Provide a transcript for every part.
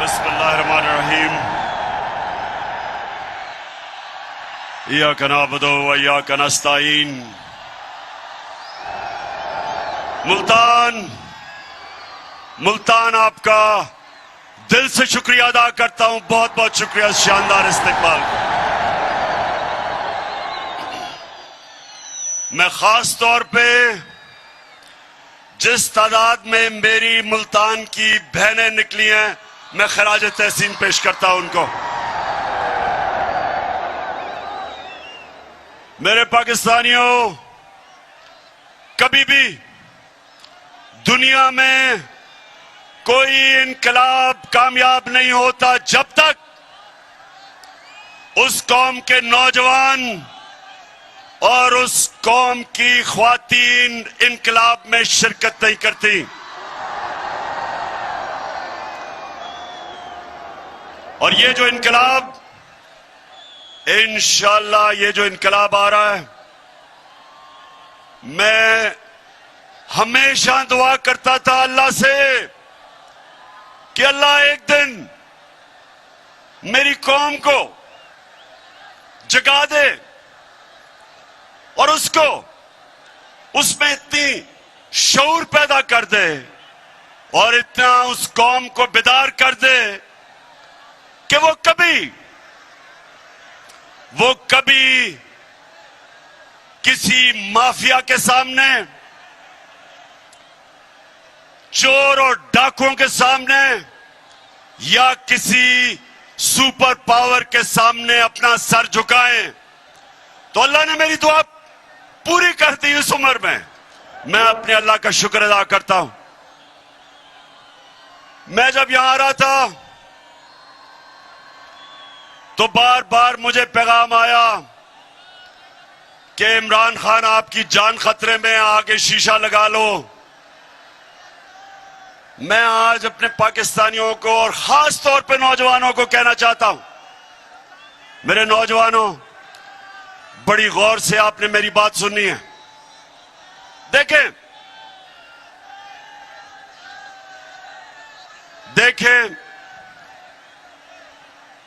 बिस्मिल्लाहिर्रहमानिर्रहीम। इय्याका नअबुदु व इय्याका नस्तईन। मुल्तान आपका दिल से शुक्रिया अदा करता हूं। बहुत बहुत शुक्रिया शानदार इस्तकबाल का। मैं खास तौर पे जिस तादाद में मेरी मुल्तान की बहनें निकली हैं, मैं खराज तहसीन पेश करता हूं उनको। मेरे पाकिस्तानियों, कभी भी दुनिया में कोई इनकलाब कामयाब नहीं होता जब तक उस कौम के नौजवान और उस कौम की ख्वातीन इनकलाब में शिरकत नहीं करती। और ये जो इनकलाब, इंशाअल्लाह ये जो इनकलाब आ रहा है, मैं हमेशा दुआ करता था अल्लाह से कि अल्लाह एक दिन मेरी कौम को जगा दे और उसको उसमें इतनी शऊर पैदा कर दे और इतना उस कौम को बेदार कर दे कि वो कभी किसी माफिया के सामने, चोर और डाकुओं के सामने या किसी सुपर पावर के सामने अपना सर झुकाएं। तो अल्लाह ने मेरी दुआ पूरी कर दी इस उम्र में। मैं अपने अल्लाह का शुक्र अदा करता हूं। मैं जब यहां आ रहा था तो बार बार मुझे पैगाम आया कि इमरान खान आपकी जान खतरे में, आगे शीशा लगा लो। मैं आज अपने पाकिस्तानियों को और खास तौर पे नौजवानों को कहना चाहता हूं, मेरे नौजवानों, बड़ी गौर से आपने मेरी बात सुननी है। देखें,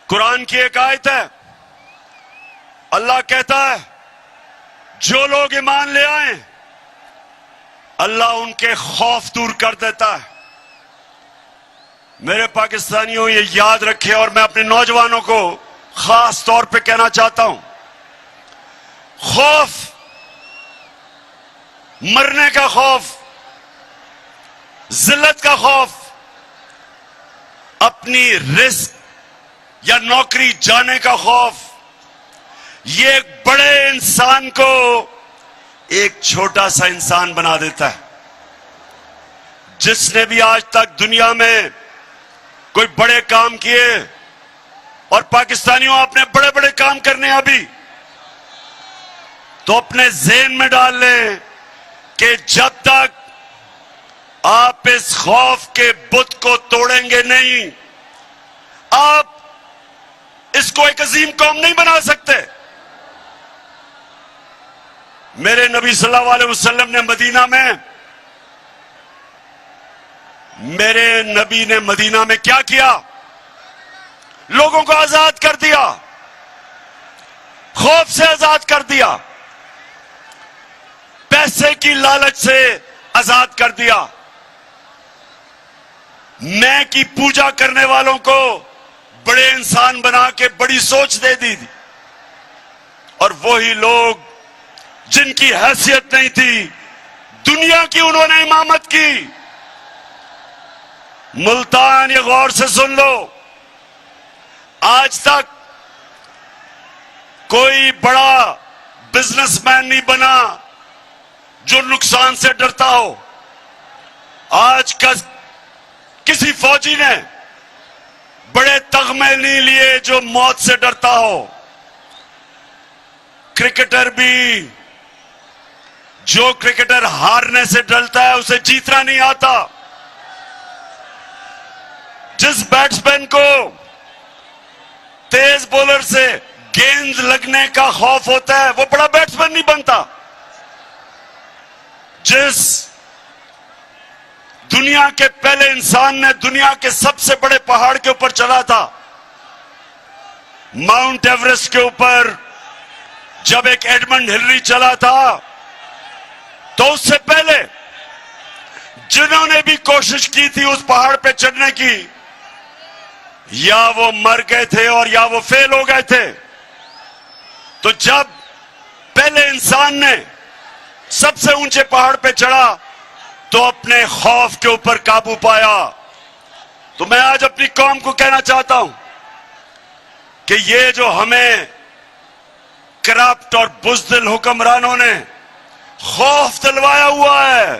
कुरान की एक आयत है, अल्लाह कहता है जो लोग ईमान ले आए अल्लाह उनके खौफ दूर कर देता है। मेरे पाकिस्तानियों, ये याद रखें और मैं अपने नौजवानों को खास तौर पे कहना चाहता हूं, खौफ, मरने का खौफ, जिल्लत का खौफ, अपनी रिस्क या नौकरी जाने का खौफ, ये एक बड़े इंसान को एक छोटा सा इंसान बना देता है। जिसने भी आज तक दुनिया में कोई बड़े काम किए, और पाकिस्तानियों आपने बड़े बड़े काम करने हैं अभी, तो अपने ज़हन में डाल लें कि जब तक आप इस खौफ के बुत को तोड़ेंगे नहीं, आप इसको एक अजीम कौम नहीं बना सकते। मेरे नबी सल्लल्लाहु अलैहि वसल्लम ने मदीना में क्या किया? लोगों को आजाद कर दिया, खौफ से आजाद कर दिया, पैसे की लालच से आजाद कर दिया, मैं की पूजा करने वालों को बड़े इंसान बना के बड़ी सोच दे दी। और वही लोग जिनकी हैसियत नहीं थी, दुनिया की उन्होंने इमामत की। मुल्तान, ये गौर से सुन लो, आज तक कोई बड़ा बिजनेसमैन नहीं बना जो नुकसान से डरता हो। आज का किसी फौजी ने बड़े तगमे नहीं लिए जो मौत से डरता हो। क्रिकेटर भी, जो क्रिकेटर हारने से डरता है उसे जीतना नहीं आता। जिस बैट्समैन को तेज बॉलर से गेंद लगने का खौफ होता है वो बड़ा बैट्समैन नहीं बनता। दुनिया के पहले इंसान ने दुनिया के सबसे बड़े पहाड़ के ऊपर चला था, माउंट एवरेस्ट के ऊपर जब एक एडमंड हिलरी चला था, तो उससे पहले जिन्होंने भी कोशिश की थी उस पहाड़ पे चढ़ने की, या वो मर गए थे और या वो फेल हो गए थे। तो जब पहले इंसान ने सबसे ऊंचे पहाड़ पे चढ़ा तो अपने खौफ के ऊपर काबू पाया। तो मैं आज अपनी कौम को कहना चाहता हूं कि ये जो हमें करप्ट और बुज़दिल हुक्मरानों ने खौफ दिलवाया हुआ है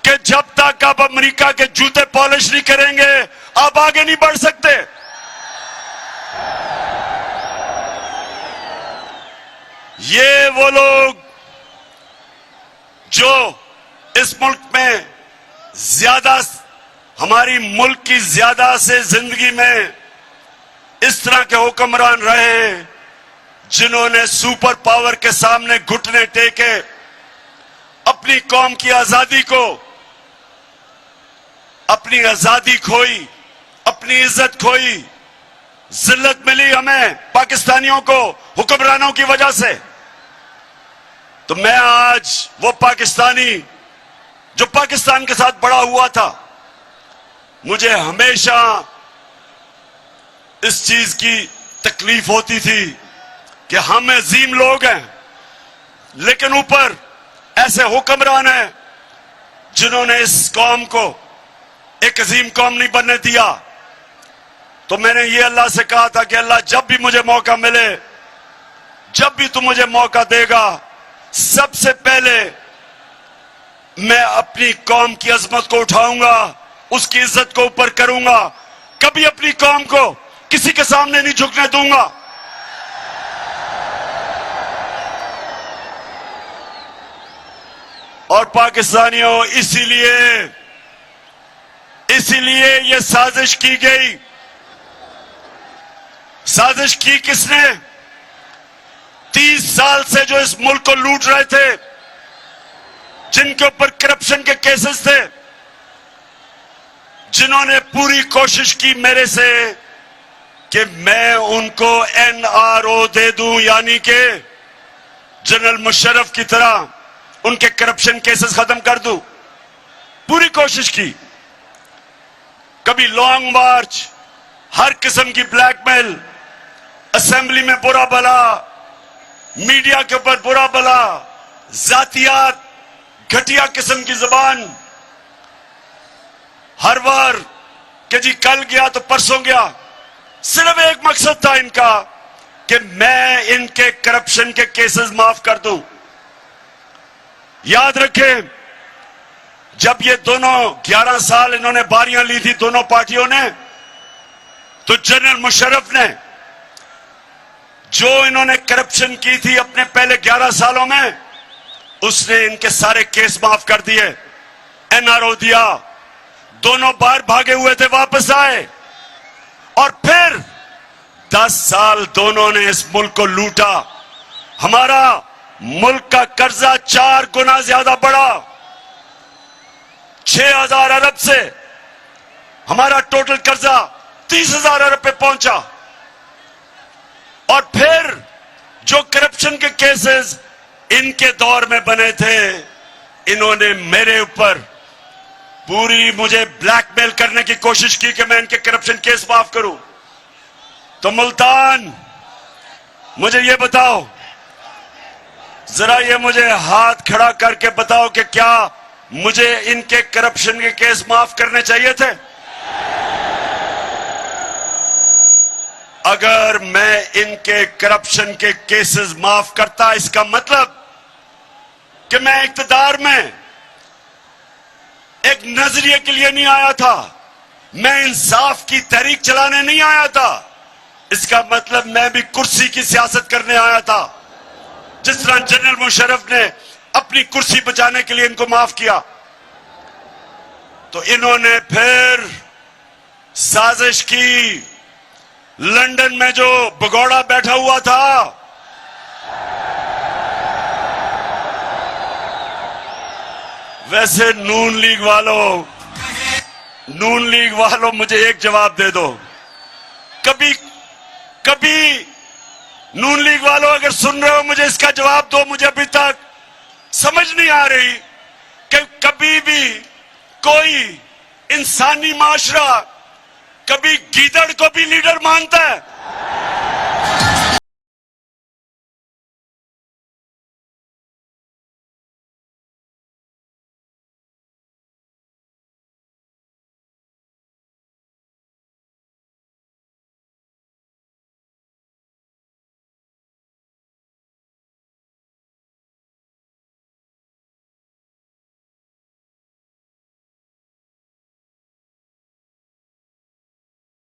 कि जब तक आप अमेरिका के जूते पॉलिश नहीं करेंगे आप आगे नहीं बढ़ सकते। ये वो लोग जो इस मुल्क में ज्यादा, हमारी मुल्क की ज्यादा से जिंदगी में इस तरह के हुक्मरान रहे जिन्होंने सुपर पावर के सामने घुटने टेके, अपनी कौम की आजादी को, अपनी आजादी खोई, अपनी इज्जत खोई, जिल्लत मिली हमें पाकिस्तानियों को हुक्मरानों की वजह से। तो मैं आज वो पाकिस्तानी जो पाकिस्तान के साथ बड़ा हुआ था, मुझे हमेशा इस चीज की तकलीफ होती थी कि हम अजीम लोग हैं लेकिन ऊपर ऐसे हुक्मरान हैं जिन्होंने इस कौम को एक अजीम कौम नहीं बनने दिया। तो मैंने ये अल्लाह से कहा था कि अल्लाह जब भी मुझे मौका मिले, जब भी तू मुझे मौका देगा, सबसे पहले मैं अपनी कौम की अजमत को उठाऊंगा, उसकी इज्जत को ऊपर करूंगा, कभी अपनी कौम को किसी के सामने नहीं झुकने दूंगा। और पाकिस्तानियों, इसीलिए ये साजिश की गई। साजिश की किसने? 30 साल से जो इस मुल्क को लूट रहे थे, जिनके ऊपर करप्शन के केसेस थे, जिन्होंने पूरी कोशिश की मेरे से कि मैं उनको NRO दे दूं, यानी कि जनरल मुशर्रफ की तरह उनके करप्शन केसेस खत्म कर दूं। पूरी कोशिश की, कभी लॉन्ग मार्च, हर किस्म की ब्लैकमेल, असेंबली में बुरा भला, मीडिया के ऊपर बुरा भला, जातियात, घटिया किस्म की जुबान, हर बार कि जी कल गया तो परसों गया। सिर्फ एक मकसद था इनका कि मैं इनके करप्शन के केसेस माफ कर दूं। याद रखें, जब ये दोनों 11 साल इन्होंने बारियां ली थी दोनों पार्टियों ने, तो जनरल मुशर्रफ ने जो इन्होंने करप्शन की थी अपने पहले 11 सालों में, उसने इनके सारे केस माफ कर दिए, NRO दिया। दोनों बार भागे हुए थे, वापस आए, और फिर 10 साल दोनों ने इस मुल्क को लूटा। हमारा मुल्क का कर्जा 4 गुना ज्यादा बढ़ा, 6,000 अरब से हमारा टोटल कर्जा 30,000 अरब पे पहुंचा। और फिर जो करप्शन के केसेस इनके दौर में बने थे, इन्होंने मेरे ऊपर पूरी मुझे ब्लैकमेल करने की कोशिश की कि मैं इनके करप्शन केस माफ करूं। तो मुल्तान, मुझे ये बताओ, जरा ये मुझे हाथ खड़ा करके बताओ कि क्या मुझे इनके करप्शन के केस माफ करने चाहिए थे? अगर मैं इनके करप्शन के केसेस माफ करता, इसका मतलब कि मैं इक्तदार में एक नजरिए के लिए नहीं आया था, मैं इंसाफ की तहरीक चलाने नहीं आया था। इसका मतलब मैं भी कुर्सी की सियासत करने आया था। जिस तरह जनरल मुशर्रफ ने अपनी कुर्सी बचाने के लिए इनको माफ किया, तो इन्होंने फिर साजिश की। लंदन में जो भगोड़ा बैठा हुआ था, वैसे नून लीग वालों, नून लीग वालों मुझे एक जवाब दे दो। कभी कभी नून लीग वालों अगर सुन रहे हो मुझे इसका जवाब दो। मुझे अभी तक समझ नहीं आ रही कि कभी भी कोई इंसानी माशरा कभी गीदड़ को भी लीडर मानता है।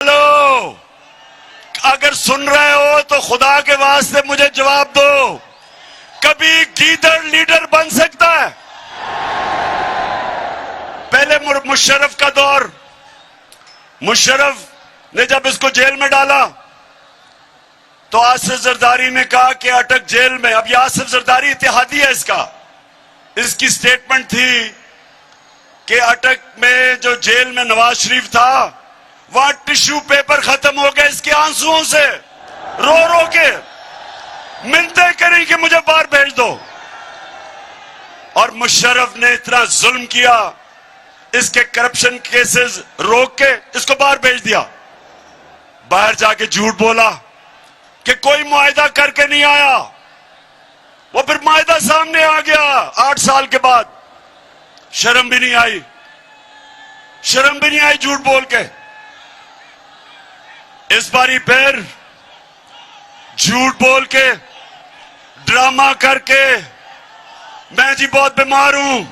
हेलो, अगर सुन रहे हो तो खुदा के वास्ते मुझे जवाब दो। कभी गीदड़ लीडर बन सकता है? पहले मुशर्रफ का दौर, मुशर्रफ ने जब इसको जेल में डाला तो आसिफ जरदारी ने कहा कि अटक जेल में। अब ये आसिफ जरदारी इत्तेहादी है इसकी स्टेटमेंट थी कि अटक में जो जेल में नवाज शरीफ था वहां टिश्यू पेपर खत्म हो गए इसके आंसुओं से, रो रो के मिन्नतें करी कि मुझे बाहर भेज दो। और मुशर्रफ ने इतना जुल्म किया, इसके करप्शन केसेस रोक के इसको बाहर भेज दिया। बाहर जाके झूठ बोला कि कोई मुआहदा करके नहीं आया। वो फिर मुआहदा सामने आ गया 8 साल के बाद। शर्म भी नहीं आई, शर्म भी नहीं आई झूठ बोल के। इस बारी फिर झूठ बोल के, ड्रामा करके, मैं जी बहुत बीमार हूं,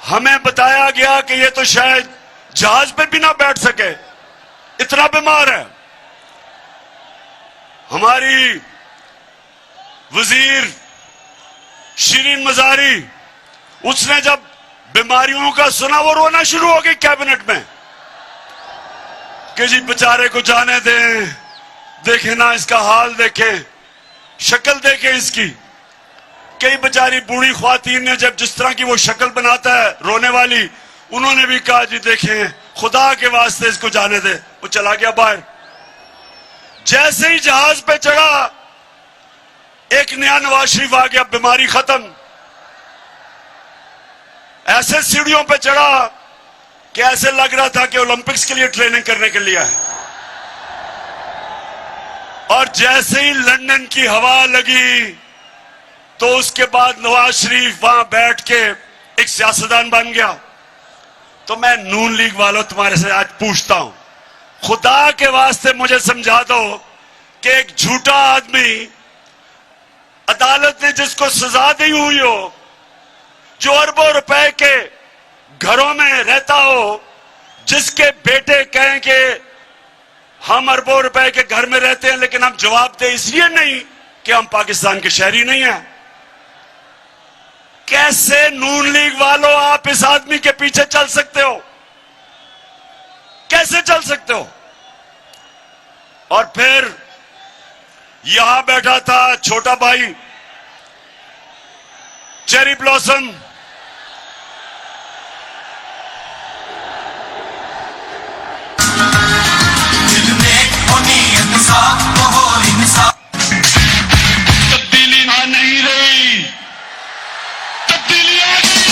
हमें बताया गया कि ये तो शायद जहाज पे भी ना बैठ सके, इतना बीमार है। हमारी वजीर शिरीन मजारी, उसने जब बीमारियों का सुना वो रोना शुरू हो गई कैबिनेट में कि जी बेचारे को जाने दें, देखे ना इसका हाल, देखे शक्ल, देखे इसकी। कई बेचारी बूढ़ी ख्वातीन ने जब जिस तरह की वो शक्ल बनाता है रोने वाली, उन्होंने भी कहा जी देखें खुदा के वास्ते इसको जाने दे। वो चला गया बाहर। जैसे ही जहाज पे चढ़ा एक नया नवाज शरीफ आ गया, बीमारी खत्म। ऐसे सीढ़ियों पे चढ़ा कि ऐसे लग रहा था कि ओलंपिक्स के लिए ट्रेनिंग करने के लिए है। और जैसे ही लंदन की हवा लगी तो उसके बाद नवाज शरीफ वहां बैठ के एक सियासतदान बन गया। तो मैं नून लीग वालों तुम्हारे से आज पूछता हूं, खुदा के वास्ते मुझे समझा दो कि एक झूठा आदमी अदालत ने जिसको सजा दी हुई हो, जो अरबों रुपए के घरों में रहता हो, जिसके बेटे कहें कि हम अरबों रुपए के घर में रहते हैं लेकिन हम जवाब दे इसलिए नहीं कि हम पाकिस्तान के शहरी नहीं हैं। कैसे नून लीग वालों आप इस आदमी के पीछे चल सकते हो? कैसे चल सकते हो? और फिर यहां बैठा था छोटा भाई चेरी ब्लॉसम, तब्दीली आ नहीं रही, तब्दीली आ गई।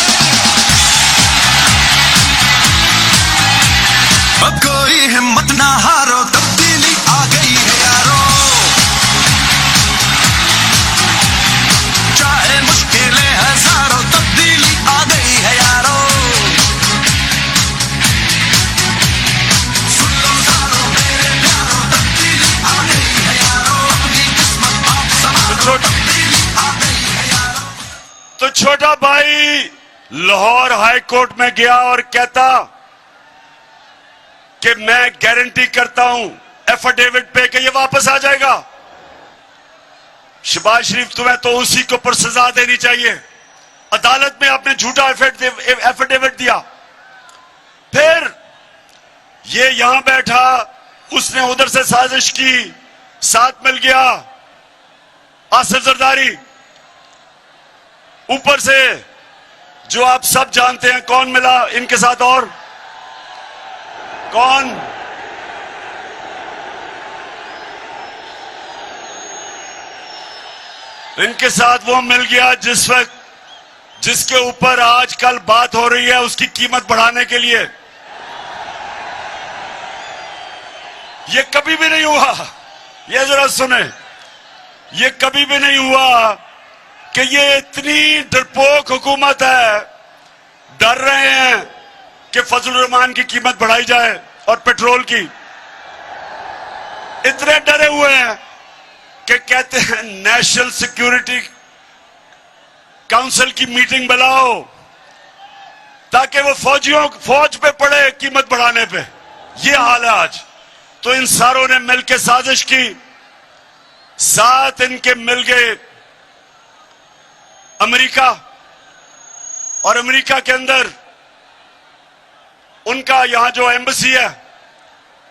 अब कोई हिम्मत ना हारो, तब्दीली आ गई है यारो। चाहे मुश्किलें हजारों, तब्दीली आ गई है यारो। सुन लो सारो मेरे प्यारो, तब्दीली आ गई है यारो। अपनी किस्मत आप संभालो, तब्दीली आ गई है यारो। तो छोटा भाई लाहौर हाई कोर्ट में गया और कहता कि मैं गारंटी करता हूं एफिडेविट पे कि ये वापस आ जाएगा। शहबाज शरीफ तुम्हें तो उसी को पर सजा देनी चाहिए। अदालत में आपने झूठा एफिडेविट दिया, फिर ये यहां बैठा, उसने उधर से साजिश की, साथ मिल गया आसिफ जरदारी, ऊपर से जो आप सब जानते हैं। कौन मिला इनके साथ? और कौन? इनके साथ वो मिल गया जिसके ऊपर आजकल बात हो रही है उसकी कीमत बढ़ाने के लिए। ये कभी भी नहीं हुआ, ये जरा सुने, ये कभी भी नहीं हुआ कि ये इतनी डरपोक हुकूमत है, डर रहे हैं कि फजलुर रहमान की कीमत बढ़ाई जाए और पेट्रोल की। इतने डरे हुए हैं कि कहते हैं नेशनल सिक्योरिटी काउंसिल की मीटिंग बुलाओ ताकि वो फौज पे पड़े कीमत बढ़ाने पे। ये हाल है आज। तो इन सारों ने मिलकर साजिश की, साथ इनके मिल गए अमेरिका, और अमेरिका के अंदर उनका यहां जो एम्बेसी है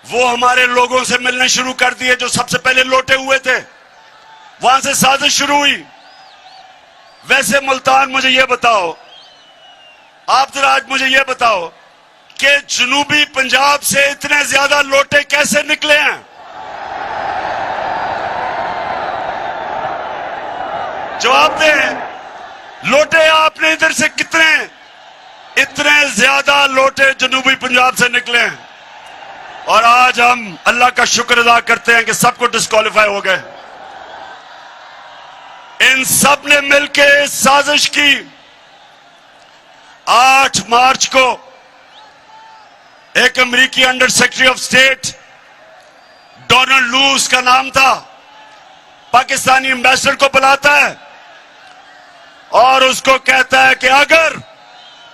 वो हमारे लोगों से मिलने शुरू कर दिए जो सबसे पहले लौटे हुए थे। वहां से साजिश शुरू हुई। वैसे मुल्तान, मुझे यह बताओ, आप जरा आज मुझे यह बताओ कि जनूबी पंजाब से इतने ज्यादा लोटे कैसे निकले हैं? जवाब दें। लोटे आपने इधर से इतने ज्यादा लोटे जनूबी पंजाब से निकले हैं, और आज हम अल्लाह का शुक्र अदा करते हैं कि सबको डिस्क्वालीफाई हो गए। इन सब ने मिलकर साजिश की। 8 मार्च को एक अमेरिकी under secretary of state, Donald लू उसका नाम था, पाकिस्तानी एम्बेसडर को बुलाता है और उसको कहता है कि अगर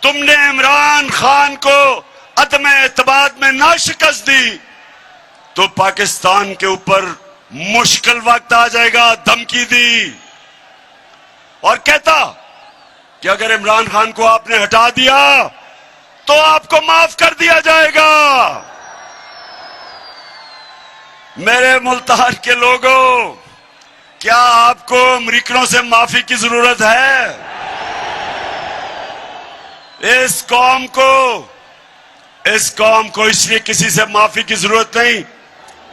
तुमने इमरान खान को अदम एतमाद में ना शिकस्त दी तो पाकिस्तान के ऊपर मुश्किल वक्त आ जाएगा। धमकी दी और कहता कि अगर इमरान खान को आपने हटा दिया तो आपको माफ कर दिया जाएगा। मेरे मुल्तान के लोगों, क्या आपको अमरीकनों से माफी की जरूरत है? इस कौम को इसलिए किसी से माफी की जरूरत नहीं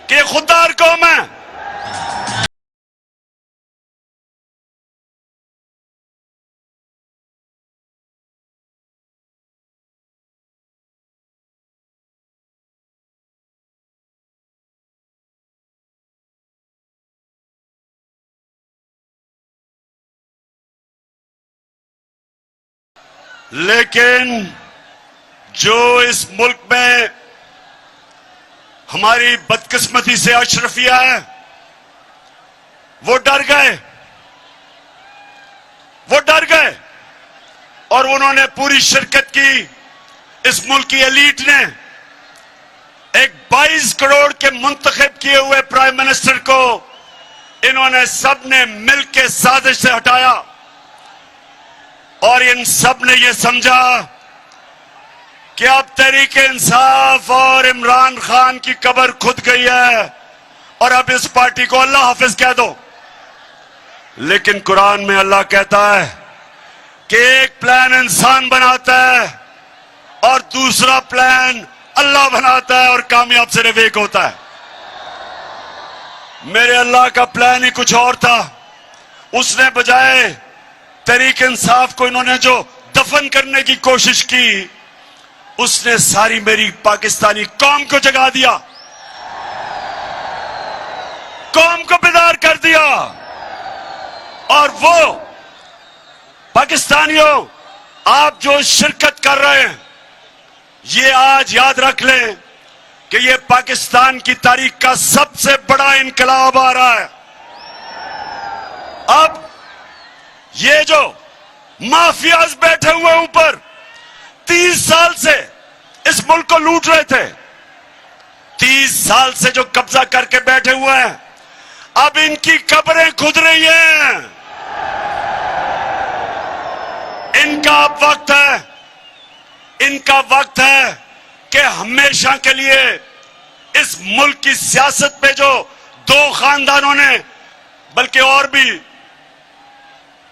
कि खुददार कौम है। लेकिन जो इस मुल्क में हमारी बदकिस्मती से अशरफिया है, वो डर गए और उन्होंने पूरी शिरकत की। इस मुल्क की एलीट ने एक 22 करोड़ के मुंतखब किए हुए प्राइम मिनिस्टर को इन्होंने सबने मिलकर साजिश से हटाया, और इन सब ने यह समझा कि अब तहरीक इंसाफ और इमरान खान की कब्र खुद गई है और अब इस पार्टी को अल्लाह हाफिज कह दो। लेकिन कुरान में अल्लाह कहता है कि एक प्लान इंसान बनाता है और दूसरा प्लान अल्लाह बनाता है, और कामयाब सिर्फ एक होता है। मेरे अल्लाह का प्लान ही कुछ और था। उसने बजाय तहरीक इंसाफ को इन्होंने जो दफन करने की कोशिश की, उसने सारी मेरी पाकिस्तानी कौम को जगा दिया, कौम को बेदार कर दिया। और वो पाकिस्तानियों, आप जो शिरकत कर रहे हैं, ये आज याद रख लें कि ये पाकिस्तान की तारीख का सबसे बड़ा इनकलाब आ रहा है। अब ये जो माफियाज बैठे हुए ऊपर 30 साल से इस मुल्क को लूट रहे थे, 30 साल से जो कब्जा करके बैठे हुए हैं, अब इनकी कब्रें खुद रही हैं। इनका वक्त है कि हमेशा के लिए इस मुल्क की सियासत पे जो 2 खानदानों ने, बल्कि और भी,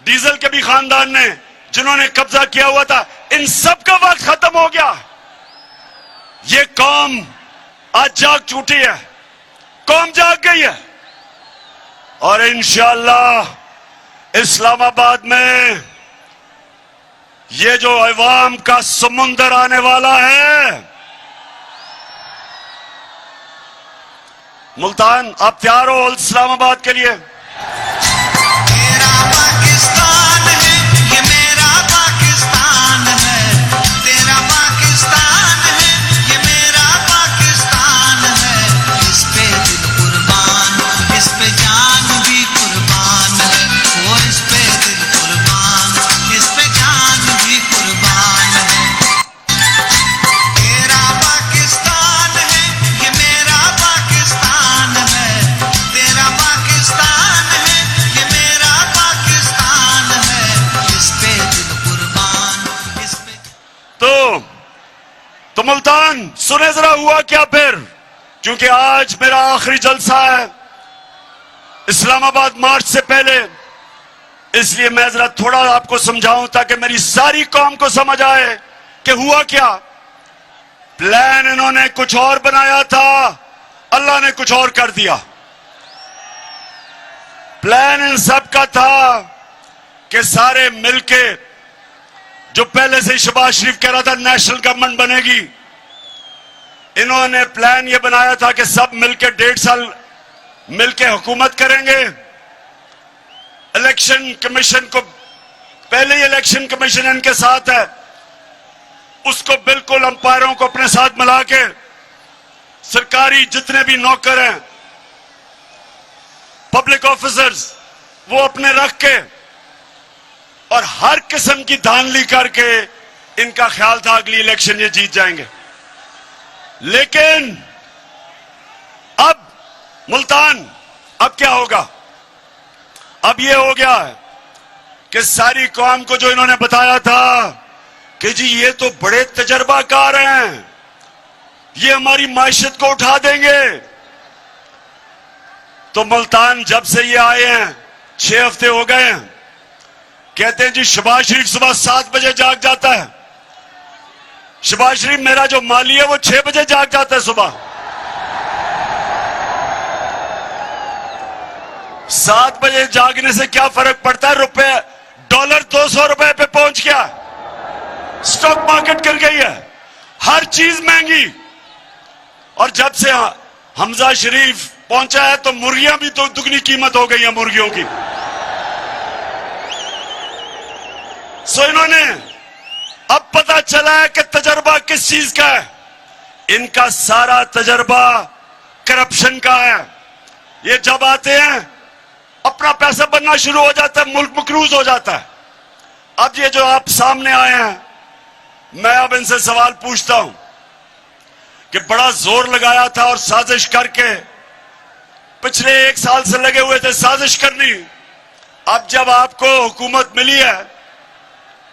डीजल के भी खानदान ने जिन्होंने कब्जा किया हुआ था, इन सब का वक्त खत्म हो गया। ये कौम आज जाग चुकी है, कौम जाग गई है। और इंशाअल्लाह इस्लामाबाद में ये जो अवाम का समुंदर आने वाला है, मुल्तान आप तैयार हो इस्लामाबाद के लिए? तेरा पाकिस्तान है, ये मेरा पाकिस्तान है। तेरा पाकिस्तान है, ये मेरा पाकिस्तान है। इस पे दिल कुर्बान, इस पे जान भी कुर्बान है। वो इस पे दिल कुर्बान, इस पे जान भी कुर्बान है। तेरा पाकिस्तान है, ये मेरा पाकिस्तान है। तेरा पाकिस्तान है, ये मेरा पाकिस्तान है। इस पे दिल कुर्बान, इस पे तो मुल्तान सुने जरा हुआ क्या फिर, क्योंकि आज मेरा आखिरी जलसा है इस्लामाबाद मार्च से पहले, इसलिए मैं जरा थोड़ा आपको समझाऊं ताकि मेरी सारी कौम को समझ आए कि हुआ क्या। प्लान इन्होंने कुछ और बनाया था, अल्लाह ने कुछ और कर दिया। प्लान इन सब का था कि सारे मिलके, जो पहले से ही शहबाज शरीफ कह रहा था नेशनल गवर्नमेंट बनेगी, इन्होंने प्लान ये बनाया था कि सब मिलके 1.5 साल मिलके हुकूमत करेंगे। इलेक्शन कमीशन को, पहले ही इलेक्शन कमीशन इनके साथ है, उसको बिल्कुल अंपायरों को अपने साथ मिला के सरकारी जितने भी नौकर हैं, पब्लिक ऑफिसर्स, वो अपने रख के और हर किस्म की धांधली करके इनका ख्याल था अगली इलेक्शन ये जीत जाएंगे। लेकिन अब मुल्तान अब क्या होगा? अब ये हो गया है कि सारी कौम को जो इन्होंने बताया था कि जी ये तो बड़े तजर्बाकार हैं, ये हमारी मायशत को उठा देंगे, तो मुल्तान जब से ये आए हैं 6 हफ्ते हो गए हैं, कहते हैं जी शहबाज शरीफ सुबह 7 बजे जाग जाता है। शहबाज शरीफ मेरा जो माली है वो 6 बजे जाग जाता है सुबह। 7 बजे जागने से क्या फर्क पड़ता है? रुपए डॉलर 200 रुपए पे पहुंच गया, स्टॉक मार्केट गिर गई है, हर चीज महंगी। और जब से हमजा शरीफ पहुंचा है तो मुर्गियां भी तो दुगनी कीमत हो गई है मुर्गियों की। सो इन्होंने अब पता चला है कि तजर्बा किस चीज का है। इनका सारा तजर्बा करप्शन का है। ये जब आते हैं अपना पैसा बनना शुरू हो जाता है, मुल्क मकरूज हो जाता है। अब ये जो आप सामने आए हैं, मैं अब इनसे सवाल पूछता हूं कि बड़ा जोर लगाया था और साजिश करके पिछले 1 साल से लगे हुए थे साजिश करनी। अब जब आपको हुकूमत मिली है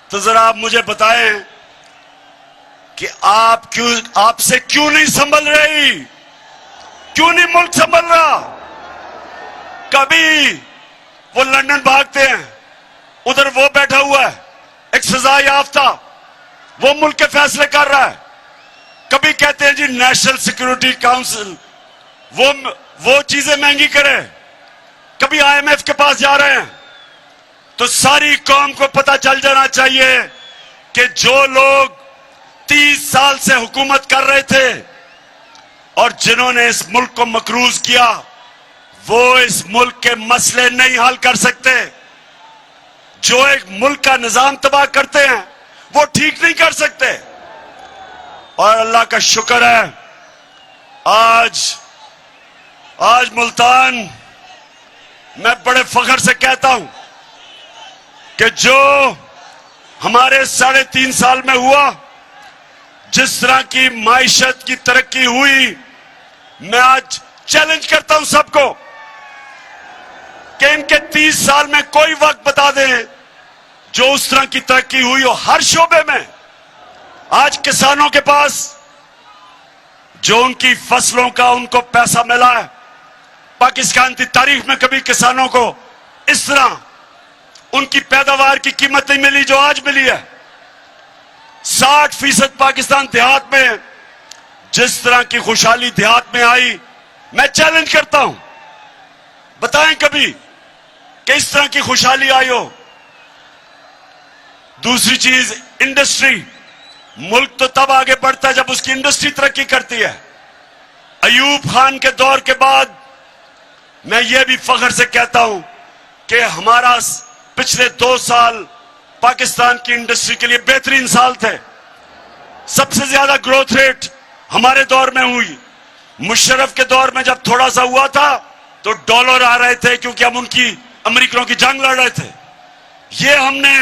तो जरा आप मुझे बताएं कि आपसे क्यों नहीं संभल रही, क्यों नहीं मुल्क संभल रहा? कभी वो लंदन भागते हैं, उधर वो बैठा हुआ है एक सजा याफ्ता, वो मुल्क के फैसले कर रहा है। कभी कहते हैं जी नेशनल सिक्योरिटी काउंसिल वो चीजें महंगी करे, कभी IMF के पास जा रहे हैं। तो सारी कौम को पता चल जाना चाहिए कि जो लोग 30 साल से हुकूमत कर रहे थे और जिन्होंने इस मुल्क को मकरूज किया, वो इस मुल्क के मसले नहीं हल कर सकते। जो एक मुल्क का निजाम तबाह करते हैं वो ठीक नहीं कर सकते। और अल्लाह का शुक्र है आज मुल्तान, मैं बड़े फख्र से कहता हूं कि जो हमारे 3.5 साल में हुआ, जिस तरह की माइशत की तरक्की हुई, मैं आज चैलेंज करता हूं सबको कि इनके 30 साल में कोई वक्त बता दें जो उस तरह की तरक्की हुई हो हर शोबे में। आज किसानों के पास जो उनकी फसलों का उनको पैसा मिला है, पाकिस्तान की तारीख में कभी किसानों को इस तरह उनकी पैदावार की कीमत नहीं मिली जो आज मिली है। 60% पाकिस्तान देहात में जिस तरह की खुशहाली देहात में आई, मैं चैलेंज करता हूं, बताएं कभी कि इस तरह की खुशहाली आई हो। दूसरी चीज, इंडस्ट्री। मुल्क तो तब आगे बढ़ता है जब उसकी इंडस्ट्री तरक्की करती है। अयूब खान के दौर के बाद मैं ये भी फख्र से कहता हूं कि हमारा पिछले 2 साल पाकिस्तान की इंडस्ट्री के लिए बेहतरीन साल थे। सबसे ज्यादा ग्रोथ रेट हमारे दौर में हुई। मुशर्रफ के दौर में जब थोड़ा सा हुआ था तो डॉलर आ रहे थे क्योंकि हम उनकी अमेरिकनों की जंग लड़ रहे थे। ये हमने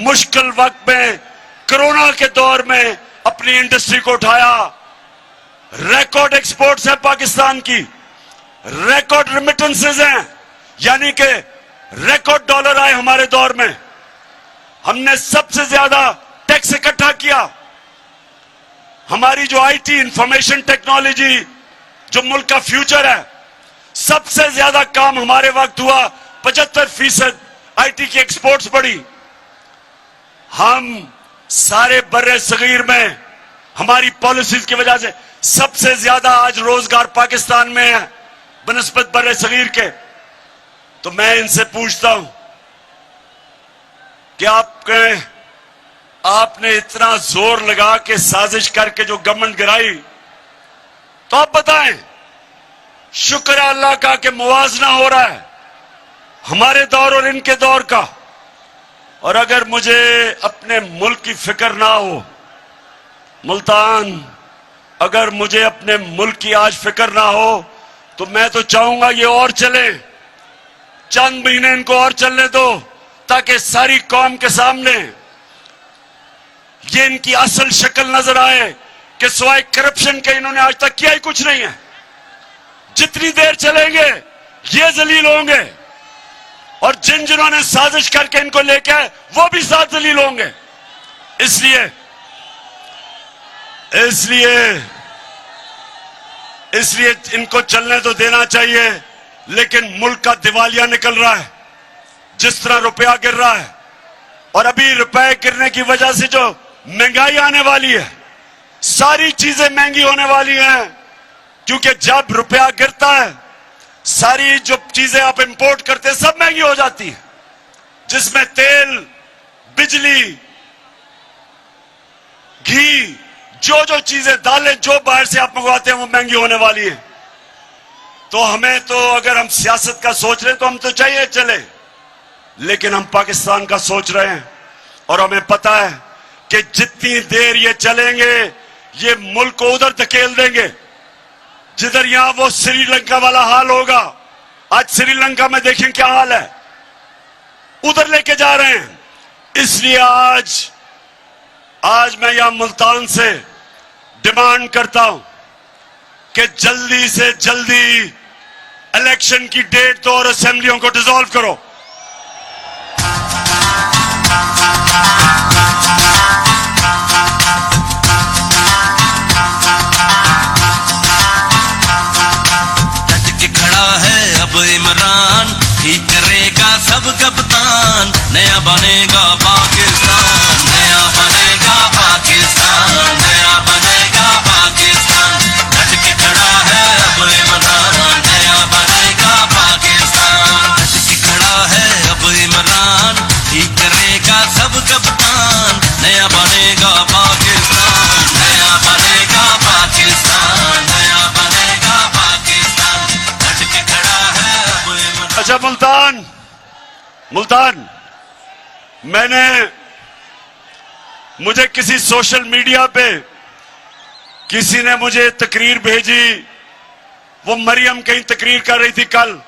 मुश्किल वक्त में कोरोना के दौर में अपनी इंडस्ट्री को उठाया। रिकॉर्ड एक्सपोर्ट्स है पाकिस्तान की, रिकॉर्ड रिमिटेंसेज हैं, यानी कि रिकॉर्ड डॉलर आए हमारे दौर में। हमने सबसे ज्यादा टैक्स इकट्ठा किया। हमारी जो आईटी, इंफॉर्मेशन टेक्नोलॉजी, जो मुल्क का फ्यूचर है, सबसे ज्यादा काम हमारे वक्त हुआ। 75% आईटी की एक्सपोर्ट्स बढ़ी। हम सारे बर्रे सगीर में हमारी पॉलिसीज की वजह से सबसे ज्यादा आज रोजगार पाकिस्तान में है बनस्बत बर्रे सगीर के। तो मैं इनसे पूछता हूं कि आपने इतना जोर लगा के साजिश करके जो गवर्नमेंट गिराई, तो आप बताएं, शुक्र है अल्लाह का कि मुवाजना हो रहा है हमारे दौर और इनके दौर का। और अगर मुझे अपने मुल्क की फिक्र ना हो, मुल्तान, अगर मुझे अपने मुल्क की आज फिक्र ना हो तो मैं तो चाहूंगा ये और चले, चंद महीने इनको और चलने दो, ताकि सारी कौम के सामने ये इनकी असल शक्ल नजर आए कि सिवाय करप्शन के इन्होंने आज तक किया ही कुछ नहीं है। जितनी देर चलेंगे ये जलील होंगे और जिन्होंने साजिश करके इनको लेके आए वो भी साथ जलील होंगे। इसलिए इनको चलने तो देना चाहिए, लेकिन मुल्क का दिवालिया निकल रहा है। जिस तरह रुपया गिर रहा है, और अभी रुपए गिरने की वजह से जो महंगाई आने वाली है, सारी चीजें महंगी होने वाली हैं, क्योंकि जब रुपया गिरता है सारी जो चीजें आप इंपोर्ट करते हैं सब महंगी हो जाती है, जिसमें तेल, बिजली, घी, जो चीजें, दालें जो बाहर से आप मंगवाते हैं वो महंगी होने वाली है। तो हमें तो, अगर हम सियासत का सोच रहे हैं तो हम तो चाहिए चले, लेकिन हम पाकिस्तान का सोच रहे हैं और हमें पता है कि जितनी देर ये चलेंगे ये मुल्क को उधर धकेल देंगे जिधर यहां वो श्रीलंका वाला हाल होगा। आज श्रीलंका में देखें क्या हाल है, उधर लेके जा रहे हैं। इसलिए आज मैं यहां मुल्तान से डिमांड करता हूं कि जल्दी से जल्दी इलेक्शन की डेट दो और असेंबलियों को डिसॉल्व करो। इमरान ठीक करेगा सब कप्तान, नया बनेगा पाकिस्तान, नया बनेगा पाकिस्तान, नया बनेगा पाकिस्तान। डट के खड़ा है अब इमरान, नया बनेगा पाकिस्तान। डट के खड़ा है अब इमरान, ठीक करेगा सब कप्तान, नया बनेगा पाकिस्तान, नया बनेगा पाकिस्तान, नया बनेगा पाकिस्तान। डट के खड़ा है अब इमरान। अच्छा मुल्तान, मुझे किसी सोशल मीडिया पे किसी ने मुझे तकरीर भेजी, वो मरियम कहीं तकरीर कर रही थी कल।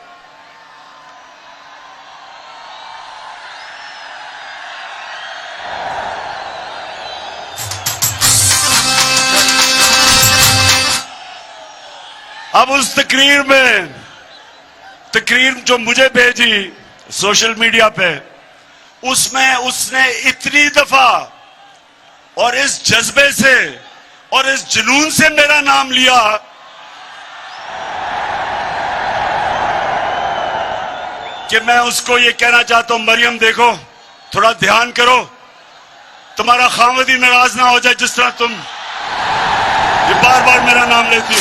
अब उस तकरीर जो मुझे भेजी सोशल मीडिया पे, उसमें उसने इतनी दफा और इस जज्बे से और इस जुनून से मेरा नाम लिया कि मैं उसको ये कहना चाहता हूं, मरियम देखो, थोड़ा ध्यान करो, तुम्हारा खामद ही नाराज ना हो जाए जिस तरह तुम ये बार बार मेरा नाम लेती हो।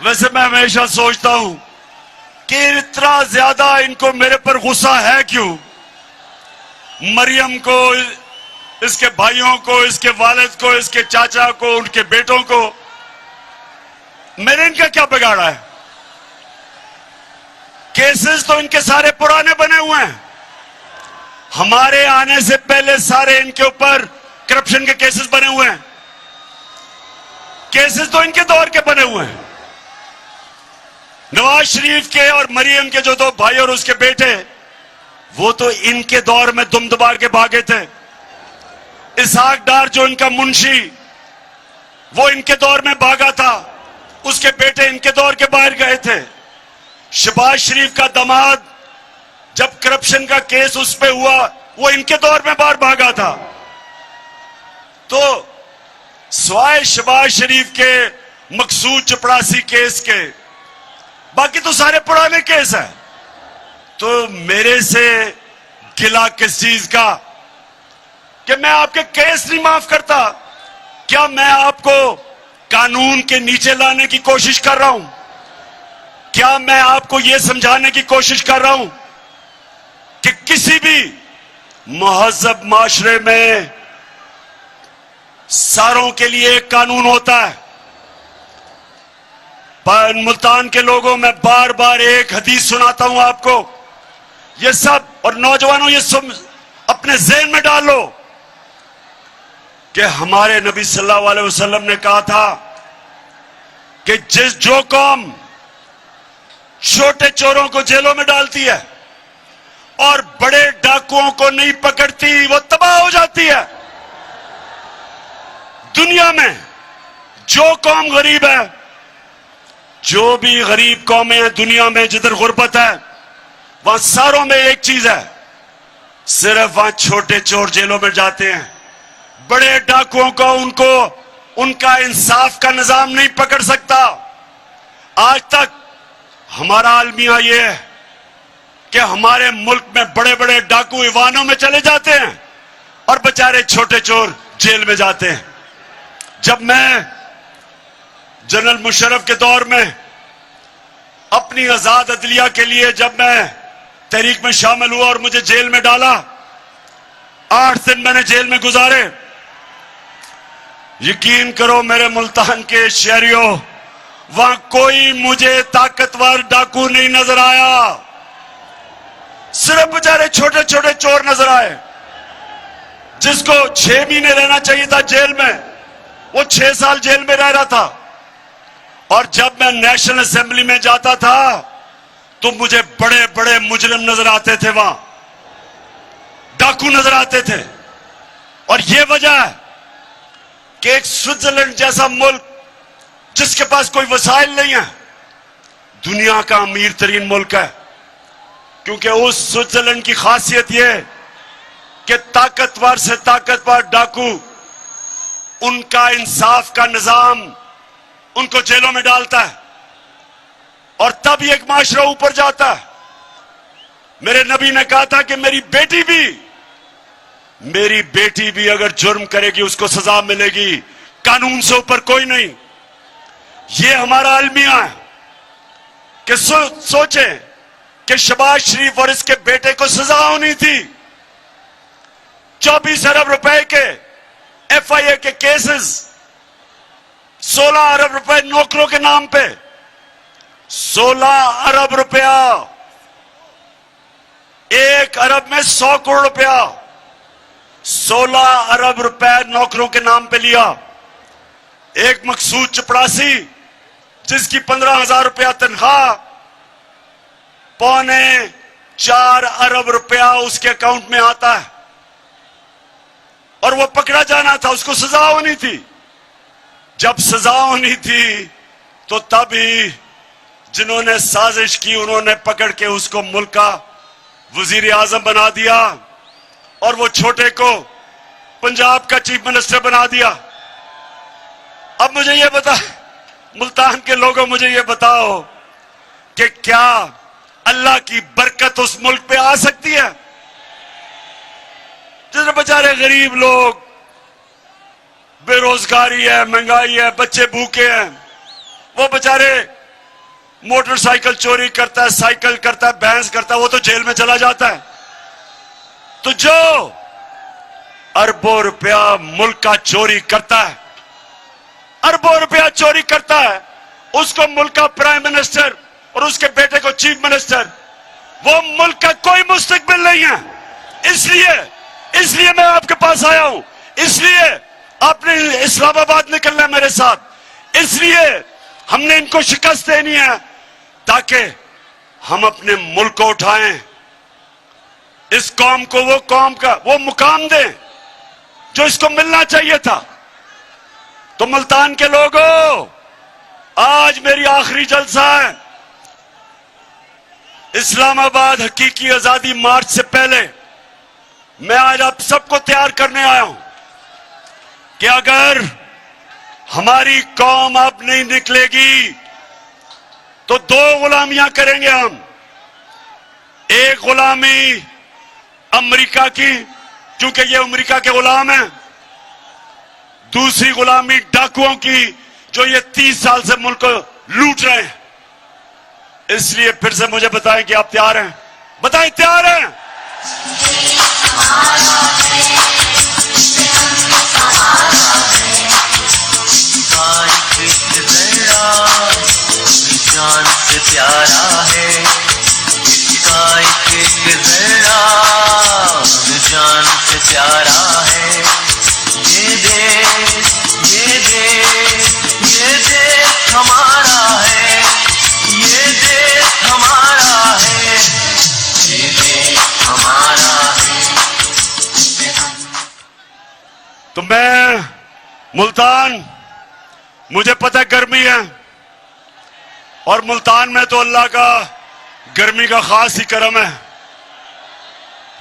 वैसे मैं हमेशा सोचता हूं कि इतना ज्यादा इनको मेरे पर गुस्सा है क्यों। मरियम को, इसके भाइयों को, इसके वालिद को, इसके चाचा को, उनके बेटों को मैंने इनका क्या बिगाड़ा है। केसेस तो इनके सारे पुराने बने हुए हैं। हमारे आने से पहले सारे इनके ऊपर करप्शन के केसेस बने हुए हैं। केसेस तो इनके दौर के बने हुए हैं। नवाज शरीफ के और मरियम के जो दो भाई और उसके बेटे, वो तो इनके दौर में दुम दबार के भागे थे। इसहाक डार जो इनका मुंशी, वो इनके दौर में भागा था, उसके बेटे इनके दौर के बाहर गए थे। शहबाज शरीफ का दामाद, जब करप्शन का केस उस पे हुआ, वो इनके दौर में बाहर भागा था। तो स्वाय शहबाज शरीफ के मकसूद चपरासी केस के, बाकी तो सारे पुराने केस हैं। तो मेरे से गिला किस चीज का कि मैं आपके केस नहीं माफ करता। क्या मैं आपको कानून के नीचे लाने की कोशिश कर रहा हूं? क्या मैं आपको यह समझाने की कोशिश कर रहा हूं कि किसी भी महज़ब माशरे में सारों के लिए एक कानून होता है। पर मुल्तान के लोगों, मैं बार बार एक हदीस सुनाता हूं आपको, ये सब, और नौजवानों ये सब अपने ज़हन में डाल लो कि हमारे नबी सल्लल्लाहु अलैहि वसल्लम ने कहा था कि जो कौम छोटे चोरों को जेलों में डालती है और बड़े डाकुओं को नहीं पकड़ती, वो तबाह हो जाती है। दुनिया में जो कौम गरीब है, जो भी गरीब कौमें हैं दुनिया में, जिधर गुर्बत है, वहां सारों में एक चीज है, सिर्फ वहां छोटे चोर जेलों में जाते हैं। बड़े डाकुओं को, उनका इंसाफ का निजाम नहीं पकड़ सकता। आज तक हमारा अलमिया ये है कि हमारे मुल्क में बड़े बड़े डाकू ईवानों में चले जाते हैं और बेचारे छोटे चोर जेल में जाते हैं। जब मैं जनरल मुशर्रफ के दौर में अपनी आजाद अदलिया के लिए जब मैं तहरीक में शामिल हुआ और मुझे जेल में डाला, 8 दिन मैंने जेल में गुजारे। यकीन करो मेरे मुल्तान के शहरियों, वहां कोई मुझे ताकतवर डाकू नहीं नजर आया, सिर्फ बेचारे छोटे छोटे चोर नजर आए। जिसको 6 महीने रहना चाहिए था जेल में, वो 6 साल जेल में रह रहा था। और जब मैं नेशनल असेंबली में जाता था तो मुझे बड़े बड़े मुजरिम नजर आते थे, वहां डाकू नजर आते थे। और यह वजह है कि एक स्विट्जरलैंड जैसा मुल्क जिसके पास कोई वसाइल नहीं है, दुनिया का अमीर तरीन मुल्क है, क्योंकि उस स्विट्जरलैंड की खासियत यह है कि ताकतवर से ताकतवर डाकू, उनका इंसाफ का निजाम उनको जेलों में डालता है और तब एक माशरा ऊपर जाता है। मेरे नबी ने कहा था कि मेरी बेटी भी अगर जुर्म करेगी उसको सजा मिलेगी, कानून से ऊपर कोई नहीं। ये हमारा अलमिया है कि सोचें कि शहबाज शरीफ और इसके बेटे को सजा होनी थी। 24 अरब रुपए के FIA के केसेस, 16 अरब रुपए नौकरों के नाम पे, 16 अरब रुपया, 1 अरब में 100 करोड़ रुपया, 16 अरब रुपए नौकरों के नाम पे लिया। एक मकसूद चपरासी जिसकी 15,000 रुपया तनख्वाह, 4 अरब रुपया उसके अकाउंट में आता है और वो पकड़ा जाना था, उसको सजा होनी थी। जब सजा होनी थी तो तभी जिन्होंने साजिश की उन्होंने पकड़ के उसको मुल्क का वजीर आजम बना दिया और वो छोटे को पंजाब का चीफ मिनिस्टर बना दिया। अब मुझे ये बता, मुल्तान के लोगों, मुझे ये बताओ कि क्या अल्लाह की बरकत उस मुल्क पे आ सकती है? जिसमें बेचारे गरीब लोग, बेरोजगारी है, महंगाई है, बच्चे भूखे हैं, वो बेचारे मोटरसाइकिल चोरी करता है, साइकिल करता है, भैंस करता है, वो तो जेल में चला जाता है। तो जो अरबों रुपया मुल्क का चोरी करता है, अरबों रुपया चोरी करता है, उसको मुल्क का प्राइम मिनिस्टर और उसके बेटे को चीफ मिनिस्टर, वो मुल्क का कोई मुस्तकबिल नहीं है। इसलिए मैं आपके पास आया हूं, इसलिए आपने इस्लामाबाद निकलना है मेरे साथ, इसलिए हमने इनको शिकस्त देनी है ताकि हम अपने मुल्क को उठाएं, इस कौम को वो मुकाम दें जो इसको मिलना चाहिए था। तो मुल्तान के लोगों, आज मेरी आखिरी जलसा है। इस्लामाबाद हकीकी आजादी मार्च से पहले मैं आज आप सबको तैयार करने आया हूं कि अगर हमारी कौम अब नहीं निकलेगी तो 2 गुलामियां करेंगे हम। एक गुलामी अमेरिका की, क्योंकि ये अमेरिका के गुलाम हैं। दूसरी गुलामी डाकुओं की, जो ये 30 साल से मुल्क को लूट रहे हैं। इसलिए फिर से मुझे बताएं कि आप तैयार हैं? बताएं, तैयार हैं? जान से प्यारा है इसका एक जरा, जान से प्यारा है। ये देश, ये देश, ये देश हमारा है, ये देश हमारा है, ये देश हमारा है। तो मैं मुल्तान, मुझे पता है गर्मी है और मुल्तान में तो अल्लाह का गर्मी का खास ही करम है,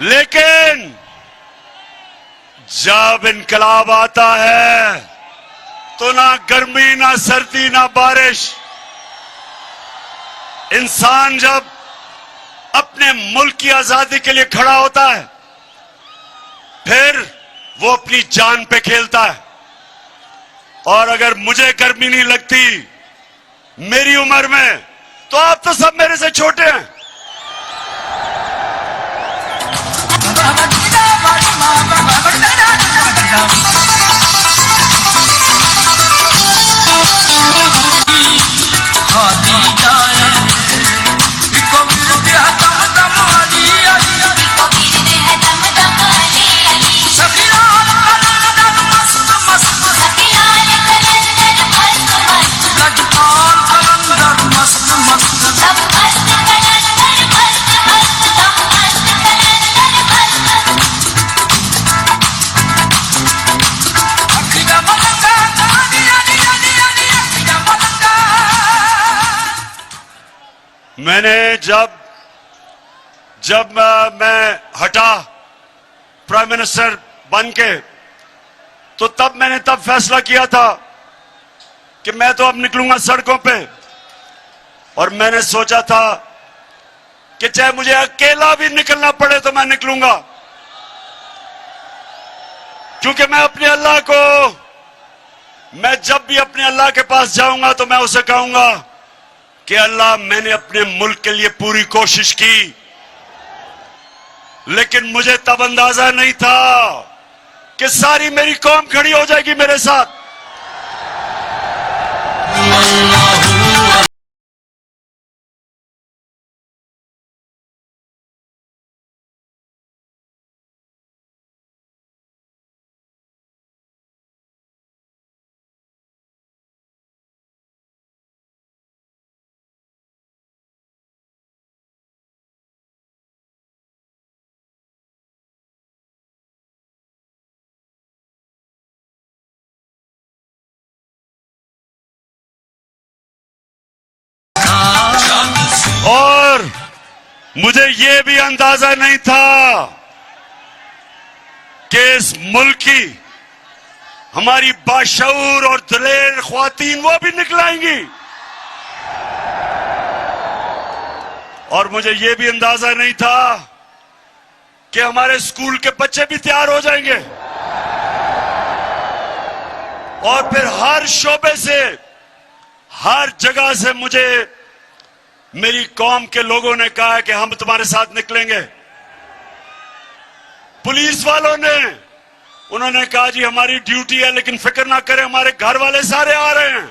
लेकिन जब इनकलाब आता है तो ना गर्मी, ना सर्दी, ना बारिश। इंसान जब अपने मुल्क की आजादी के लिए खड़ा होता है फिर वो अपनी जान पे खेलता है। और अगर मुझे गर्मी नहीं लगती मेरी उम्र में, तो आप तो सब मेरे से छोटे हैं। मैंने जब मैं हटा प्राइम मिनिस्टर बन के, तो तब मैंने फैसला किया था कि मैं तो अब निकलूंगा सड़कों पे। और मैंने सोचा था कि चाहे मुझे अकेला भी निकलना पड़े तो मैं निकलूंगा, क्योंकि मैं अपने अल्लाह को, मैं जब भी अपने अल्लाह के पास जाऊंगा तो मैं उसे कहूंगा कि अल्लाह, मैंने अपने मुल्क के लिए पूरी कोशिश की, लेकिन मुझे तब अंदाजा नहीं था कि सारी मेरी कौम खड़ी हो जाएगी मेरे साथ। मुझे ये भी अंदाजा नहीं था कि इस मुल्क की हमारी बाशऊर और दलेर ख्वातीन वो भी निकलाएंगी, और मुझे ये भी अंदाजा नहीं था कि हमारे स्कूल के बच्चे भी तैयार हो जाएंगे। और फिर हर शोबे से, हर जगह से मुझे मेरी कौम के लोगों ने कहा कि हम तुम्हारे साथ निकलेंगे। पुलिस वालों ने, उन्होंने कहा जी हमारी ड्यूटी है लेकिन फिक्र ना करें, हमारे घर वाले सारे आ रहे हैं।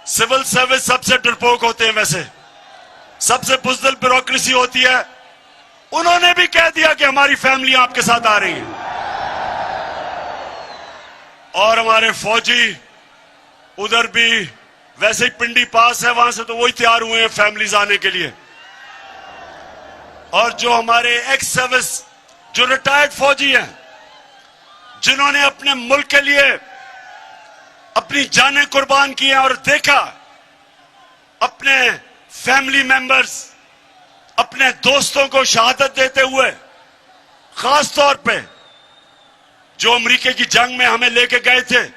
सिविल सर्विस सबसे डरपोक होते हैं, वैसे सबसे बुज़दिल ब्यूरोक्रेसी होती है। उन्होंने भी कह दिया कि हमारी फैमिली आपके साथ आ रही है। और हमारे फौजी उधर भी, वैसे ही पिंडी पास है, वहां से तो वही तैयार हुए हैं फैमिलीज आने के लिए। और जो हमारे एक्स सर्विस, जो रिटायर्ड फौजी हैं, जिन्होंने अपने मुल्क के लिए अपनी जानें कुर्बान की हैं और देखा अपने फैमिली मेंबर्स, अपने दोस्तों को शहादत देते हुए, खास तौर पे जो अमेरिका की जंग में हमें लेके गए थे,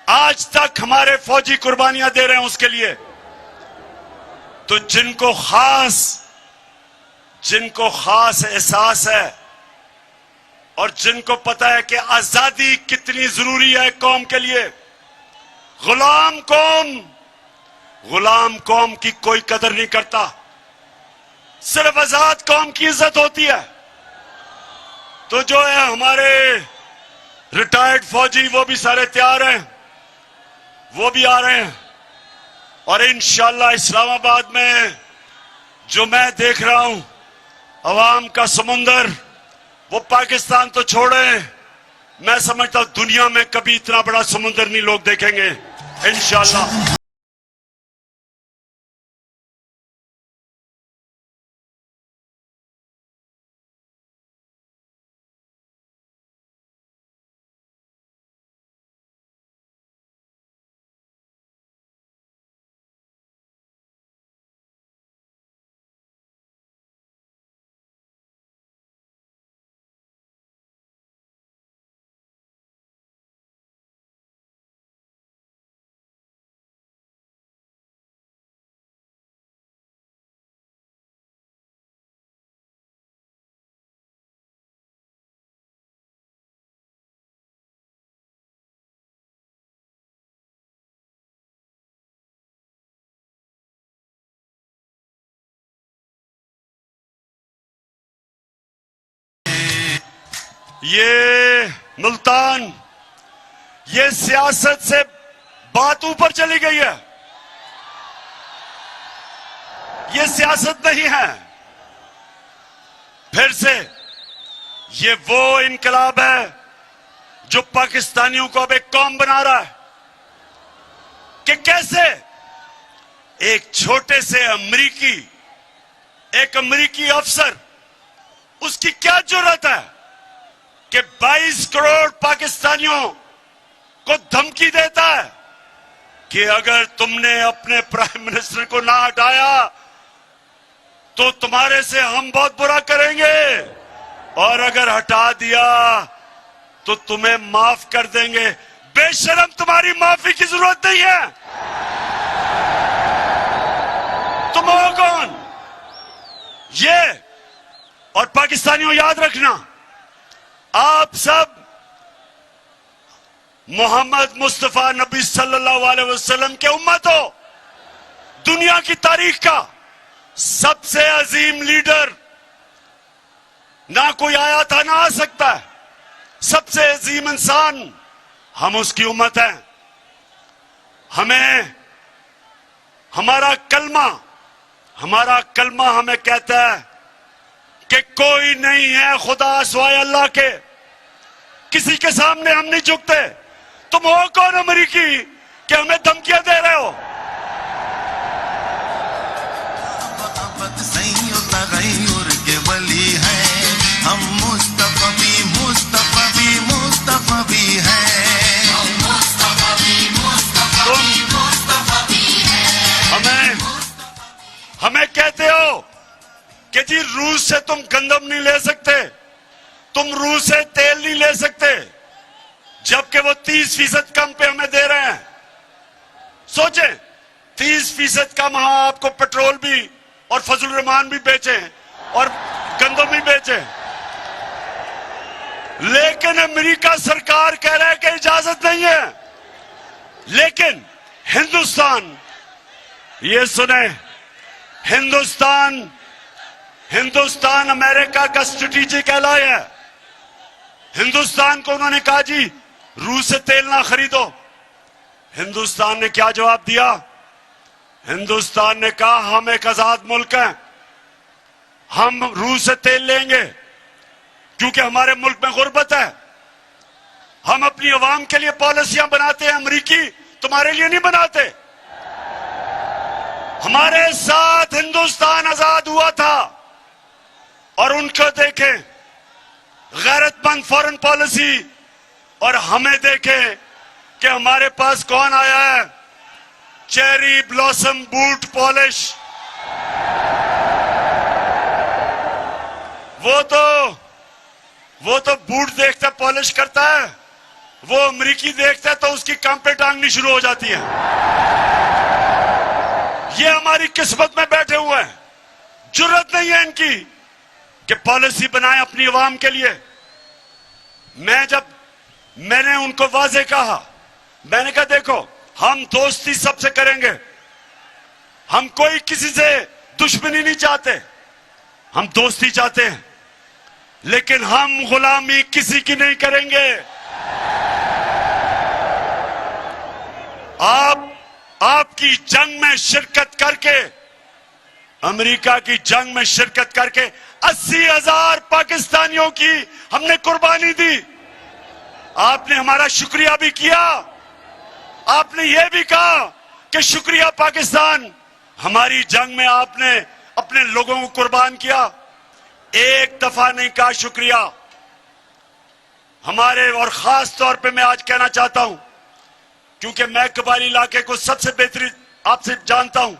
आज तक हमारे फौजी कुर्बानियां दे रहे हैं उसके लिए। तो जिनको खास एहसास है और जिनको पता है कि आजादी कितनी जरूरी है कौम के लिए, गुलाम कौम की कोई कदर नहीं करता, सिर्फ आजाद कौम की इज्जत होती है। तो जो है हमारे रिटायर्ड फौजी, वो भी सारे तैयार हैं, वो भी आ रहे हैं। और इंशाअल्लाह इस्लामाबाद में जो मैं देख रहा हूं अवाम का समुंदर, वो पाकिस्तान तो छोड़े, मैं समझता हूं दुनिया में कभी इतना बड़ा समुंदर नहीं लोग देखेंगे इंशाअल्लाह। ये मुल्तान, ये सियासत से बात ऊपर चली गई है, ये सियासत नहीं है। फिर से ये वो इनकलाब है जो पाकिस्तानियों को अब एक कौम बना रहा है कि कैसे एक छोटे से एक अमेरिकी अफसर, उसकी क्या जरूरत है कि 22 करोड़ पाकिस्तानियों को धमकी देता है कि अगर तुमने अपने प्राइम मिनिस्टर को ना हटाया तो तुम्हारे से हम बहुत बुरा करेंगे, और अगर हटा दिया तो तुम्हें माफ कर देंगे। बेशरम, तुम्हारी माफी की जरूरत नहीं है। तुम हो कौन? ये, और पाकिस्तानियों याद रखना, आप सब मोहम्मद मुस्तफा नबी सल्लल्लाहु अलैहि वसल्लम के उम्मत हो। दुनिया की तारीख का सबसे अजीम लीडर ना कोई आया था, ना आ सकता है। सबसे अजीम इंसान, हम उसकी उम्मत हैं। हमें हमारा कलमा हमें कहता है कि कोई नहीं है खुदा सिवाय अल्लाह के, किसी के सामने हम नहीं झुकते। तुम हो कौन अमेरिकी कि हमें धमकियां दे रहे हो? के वली है हम, मुस्तफा भी है। कि जी रूस से तुम गंदम नहीं ले सकते, तुम रूस से तेल नहीं ले सकते, जबकि वो 30% कम पे हमें दे रहे हैं। सोचें, 30% कम हाँ आपको पेट्रोल भी और फजल रहमान भी बेचे और गंदम भी बेचे, लेकिन अमेरिका सरकार कह रहा है कि इजाजत नहीं है। लेकिन हिंदुस्तान, ये सुने, हिंदुस्तान अमेरिका का स्ट्रेटेजिक एलाय है। हिंदुस्तान को उन्होंने कहा जी रूस से तेल ना खरीदो। हिंदुस्तान ने क्या जवाब दिया? हिंदुस्तान ने कहा हम एक आजाद मुल्क हैं, हम रूस से तेल लेंगे क्योंकि हमारे मुल्क में गुर्बत है। हम अपनी अवाम के लिए पॉलिसियां बनाते हैं, अमरीकी तुम्हारे लिए नहीं बनाते। हमारे साथ हिंदुस्तान आजाद हुआ था और उनको देखें गैरतमंद फॉरेन पॉलिसी, और हमें देखें कि हमारे पास कौन आया है, चेरी ब्लॉसम बूट पॉलिश। वो तो बूट देखता पॉलिश करता है, वो अमरीकी देखता है तो उसकी कान पे टांगनी शुरू हो जाती है। ये हमारी किस्मत में बैठे हुए हैं, जुर्रत नहीं है इनकी कि पॉलिसी बनाएं अपनी अवाम के लिए। मैंने उनको वाजे कहा, मैंने कहा देखो हम दोस्ती सबसे करेंगे, हम कोई किसी से दुश्मनी नहीं चाहते, हम दोस्ती चाहते हैं, लेकिन हम गुलामी किसी की नहीं करेंगे। आपकी जंग में शिरकत करके, अमेरिका की जंग में शिरकत करके 80,000 पाकिस्तानियों की हमने कुर्बानी दी। आपने हमारा शुक्रिया भी किया, आपने यह भी कहा कि शुक्रिया पाकिस्तान, हमारी जंग में आपने अपने लोगों को कुर्बान किया। एक दफा नहीं कहा शुक्रिया हमारे। और खास तौर पे मैं आज कहना चाहता हूं, क्योंकि मैं कबायली इलाके को सबसे बेहतरीन आपसे जानता हूं,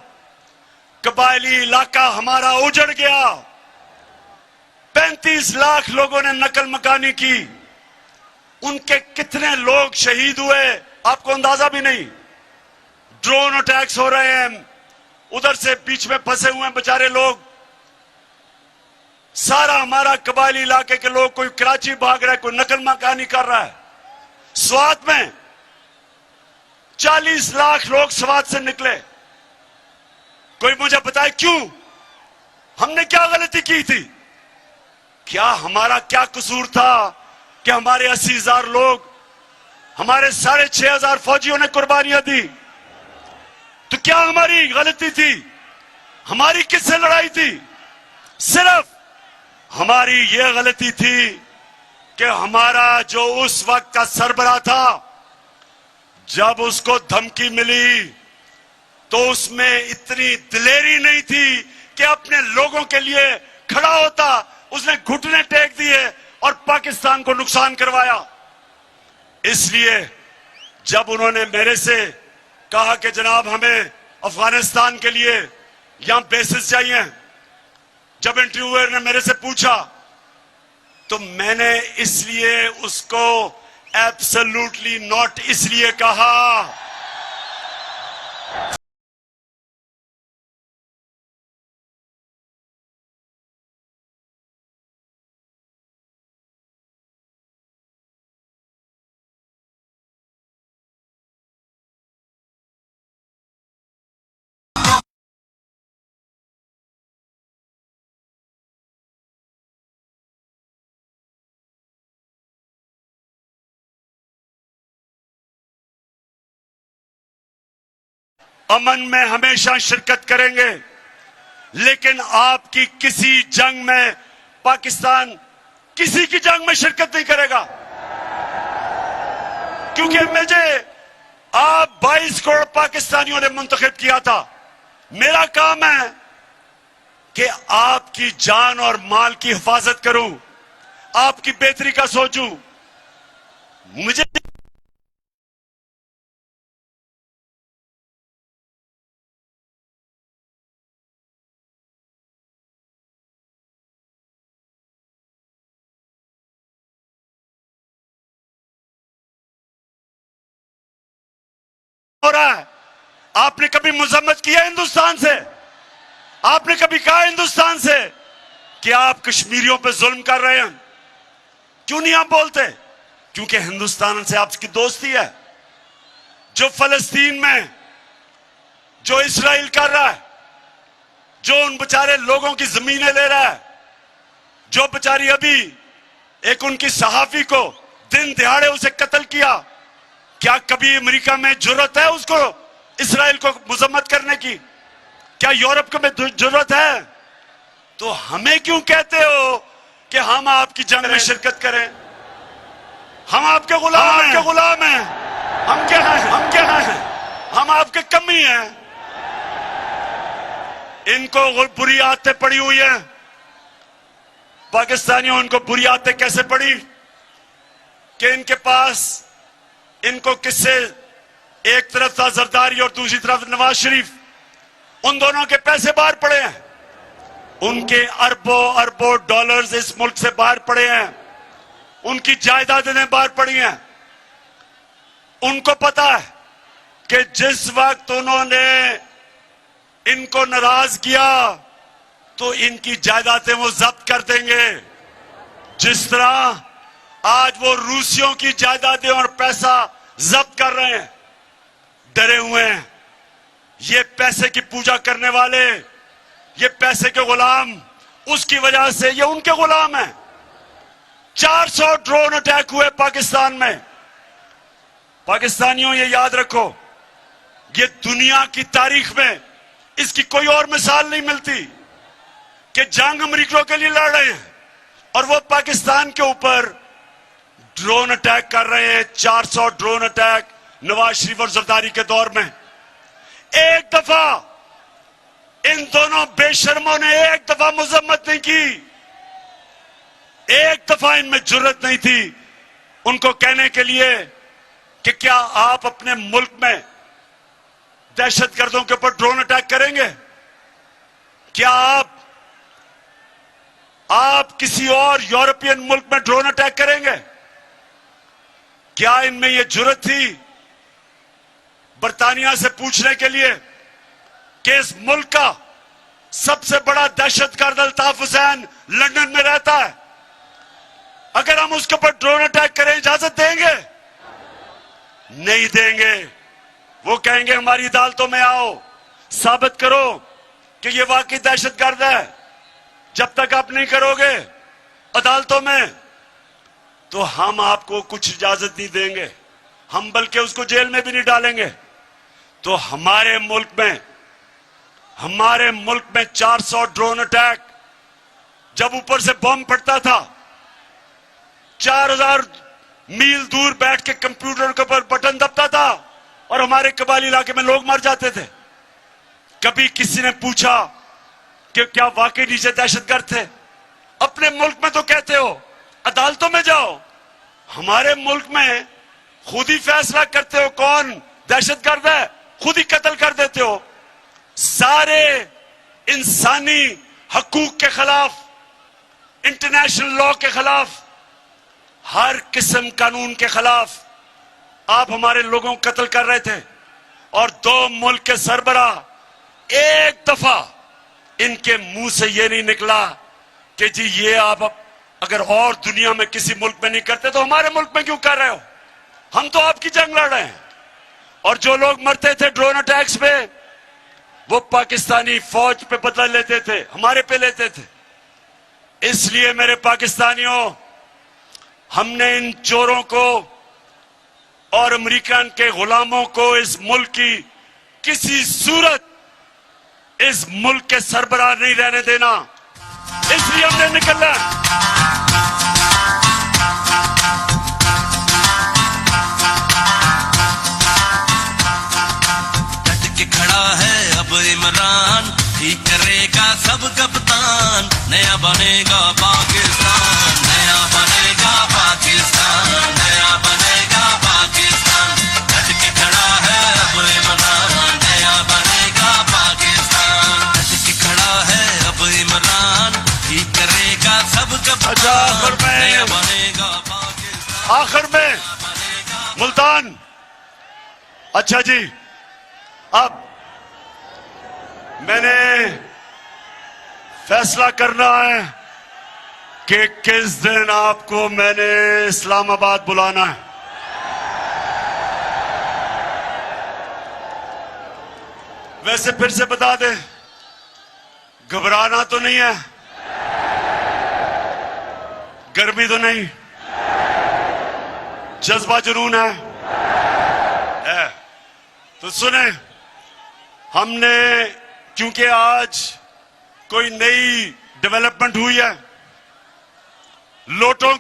कबायली इलाका हमारा उजड़ गया। 35 लाख लोगों ने नकल मकानी की, उनके कितने लोग शहीद हुए आपको अंदाजा भी नहीं। ड्रोन अटैक्स हो रहे हैं, उधर से बीच में फंसे हुए हैं बेचारे लोग। सारा हमारा कबायली इलाके के लोग, कोई कराची भाग रहा है, कोई नकल मकानी कर रहा है। स्वात में 40 लाख लोग स्वात से निकले। कोई मुझे बताए क्यों? हमने क्या गलती की थी? क्या हमारा क्या कसूर था कि हमारे 80,000 लोग, हमारे 6,500 फौजियों ने कुर्बानियां दी? तो क्या हमारी गलती थी? हमारी किससे लड़ाई थी? सिर्फ हमारी यह गलती थी कि हमारा जो उस वक्त का सरबराह था, जब उसको धमकी मिली तो उसमें इतनी दिलेरी नहीं थी कि अपने लोगों के लिए खड़ा होता। उसने घुटने टेक दिए और पाकिस्तान को नुकसान करवाया। इसलिए जब उन्होंने मेरे से कहा कि जनाब हमें अफगानिस्तान के लिए यहां बेसिस चाहिए, जब इंटरव्यूअर ने मेरे से पूछा तो मैंने इसलिए उसको एब्सोल्युटली नॉट इसलिए कहा। अमन में हमेशा शिरकत करेंगे, लेकिन आपकी किसी जंग में, पाकिस्तान किसी की जंग में शिरकत नहीं करेगा। क्योंकि मुझे आप 22 करोड़ पाकिस्तानियों ने मुंतखब किया था। मेरा काम है कि आपकी जान और माल की हिफाजत करूं, आपकी बेहतरी का सोचूं। मुझे हो रहा है। आपने कभी मजम्मत किया हिंदुस्तान से? आपने कभी कहा हिंदुस्तान से कि आप कश्मीरियों पे जुल्म कर रहे हैं? क्यों नहीं आप बोलते? क्योंकि हिंदुस्तान से आपकी दोस्ती है। जो फलस्तीन में जो इस्राइल कर रहा है, जो उन बेचारे लोगों की जमीनें ले रहा है, जो बेचारी अभी एक उनकी सहाफी को दिन दिहाड़े उसे कत्ल किया, क्या कभी अमेरिका में जरूरत है उसको इस्राइल को मजम्मत करने की? क्या यूरोप को में जरूरत है? तो हमें क्यों कहते हो कि हम आपकी जंग में शिरकत करें? हम आपके गुलाम हैं। गुलाम हैं। हम क्या हैं? हम क्या हैं? हम आपके कमी हैं। इनको बुरी आदतें पड़ी हुई हैं। पाकिस्तानियों उनको बुरी आदतें कैसे पड़ी कि इनके पास इनको किससे, एक तरफ था जरदारी और दूसरी तरफ नवाज शरीफ, उन दोनों के पैसे बाहर पड़े हैं। उनके अरबों अरबों डॉलर्स इस मुल्क से बाहर पड़े हैं। उनकी जायदादें बाहर पड़ी हैं। उनको पता है कि जिस वक्त उन्होंने इनको नाराज किया तो इनकी जायदादें वो जब्त कर देंगे। जिस तरह आज वो रूसियों की जायदादें और पैसा जब्त कर रहे हैं, डरे हुए हैं। ये पैसे की पूजा करने वाले, ये पैसे के गुलाम, उसकी वजह से ये उनके गुलाम हैं। 400 ड्रोन अटैक हुए पाकिस्तान में। पाकिस्तानियों ये याद रखो, ये दुनिया की तारीख में इसकी कोई और मिसाल नहीं मिलती कि जंग अमेरिकियों के लिए लड़ रहे हैं और वो पाकिस्तान के ऊपर ड्रोन अटैक कर रहे हैं। 400 ड्रोन अटैक नवाज शरीफ और जरदारी के दौर में। एक दफा इन दोनों बेशर्मों ने एक दफा मजम्मत नहीं की। एक दफा इनमें जुर्रत नहीं थी उनको कहने के लिए कि क्या आप अपने मुल्क में दहशतगर्दों के ऊपर ड्रोन अटैक करेंगे? क्या आप किसी और यूरोपियन मुल्क में ड्रोन अटैक करेंगे? क्या इनमें यह जुर्रत थी बरतानिया से पूछने के लिए कि इस मुल्क का सबसे बड़ा दहशतगर्द अल्ताफ हुसैन लंदन में रहता है, अगर हम उसके ऊपर ड्रोन अटैक करें इजाजत देंगे? नहीं देंगे। वो कहेंगे हमारी अदालतों में आओ, साबित करो कि ये वाकई दहशतगर्द है। जब तक आप नहीं करोगे अदालतों में तो हम आपको कुछ इजाजत नहीं देंगे, हम बल्कि उसको जेल में भी नहीं डालेंगे। तो हमारे मुल्क में 400 ड्रोन अटैक, जब ऊपर से बम फटता था 4000 मील दूर बैठ के कंप्यूटर के ऊपर बटन दबता था और हमारे कबाली इलाके में लोग मर जाते थे। कभी किसी ने पूछा कि क्या वाकई नीचे दहशतगर्द थे? अपने मुल्क में तो कहते हो अदालतों में जाओ, हमारे मुल्क में खुद ही फैसला करते हो कौन दहशतगर्द है, खुद ही कत्ल कर देते हो। सारे इंसानी हकूक के खिलाफ, इंटरनेशनल लॉ के खिलाफ, हर किस्म कानून के खिलाफ आप हमारे लोगों को कत्ल कर रहे थे। और 2 मुल्क के सरबराह एक दफा इनके मुंह से यह नहीं निकला कि जी ये आप अगर और दुनिया में किसी मुल्क में नहीं करते तो हमारे मुल्क में क्यों कर रहे हो? हम तो आपकी जंग लड़ रहे हैं। और जो लोग मरते थे ड्रोन अटैक्स पे, वो पाकिस्तानी फौज पे बदला लेते थे, हमारे पे लेते थे। इसलिए मेरे पाकिस्तानियों, हमने इन चोरों को और अमेरिकन के गुलामों को इस मुल्क की किसी सूरत इस मुल्क के सरबराह नहीं रहने देना। इसलिए हमने निकलना। डट के खड़ा है अब इमरान, ठीक करेगा सब कप्तान। नया बनेगा पाकिस्तान, नया बनेगा पाकिस्तान, नया बनेगा पाकिस्तान। डट के खड़ा है अब इमरान, नया बनेगा पाकिस्तान। डट के खड़ा है अब इमरान, ठीक करेगा सब कप्तान। नया बनेगा पाकिस्तान। आखिर में मुल्तान, अच्छा जी, अब मैंने फैसला करना है कि किस दिन आपको मैंने इस्लामाबाद बुलाना है। वैसे फिर से बता दें, घबराना तो नहीं है, गर्मी तो नहीं, जज्बा जुनून है। तो सुने, हमने क्योंकि आज कोई नई डेवलपमेंट हुई है, लोटों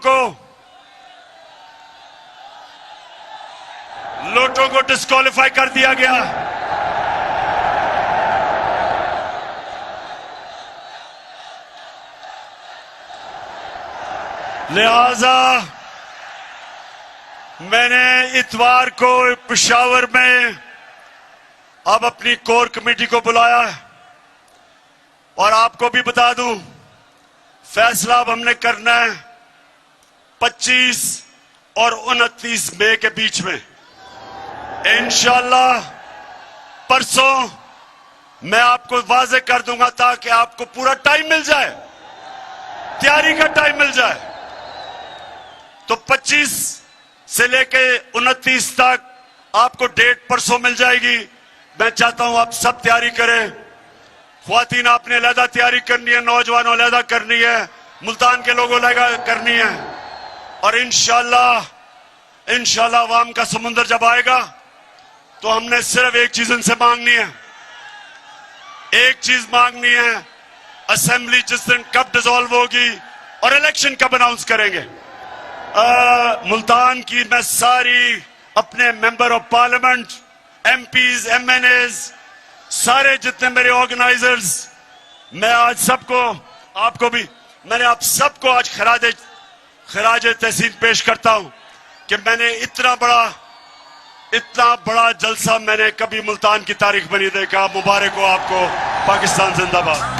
को डिस्क्वालीफाई कर दिया गया। लिहाजा मैंने इतवार को पेशावर में अब अपनी कोर कमेटी को बुलाया है और आपको भी बता दूं, फैसला अब हमने करना है 25 और 29 मई के बीच में। इंशाल्लाह परसों मैं आपको वाजे कर दूंगा ताकि आपको पूरा टाइम मिल जाए, तैयारी का टाइम मिल जाए। तो 25 से लेके 29 तक आपको डेट परसों मिल जाएगी। मैं चाहता हूं आप सब तैयारी करें। ख्वातीन आपने अलहदा तैयारी करनी है, नौजवानों अलहदा करनी है, मुल्तान के लोगों अलहदा करनी है। और इंशाल्लाह अवाम का समुंदर जब आएगा तो हमने सिर्फ एक चीज इनसे मांगनी है, एक चीज मांगनी है, असेंबली जिस दिन कब डिसॉल्व होगी और इलेक्शन कब अनाउंस करेंगे। मुल्तान की मैं सारी अपने member of parliament, MPs, MNAs, सारे जितने मेरे ऑर्गेनाइजर्स, मैं आज सबको, आपको भी, मैंने आप सबको आज खराज तहसीन पेश करता हूं कि मैंने इतना बड़ा जलसा मैंने कभी मुल्तान की तारीख में नहीं देखा। मुबारक हो आपको। पाकिस्तान जिंदाबाद।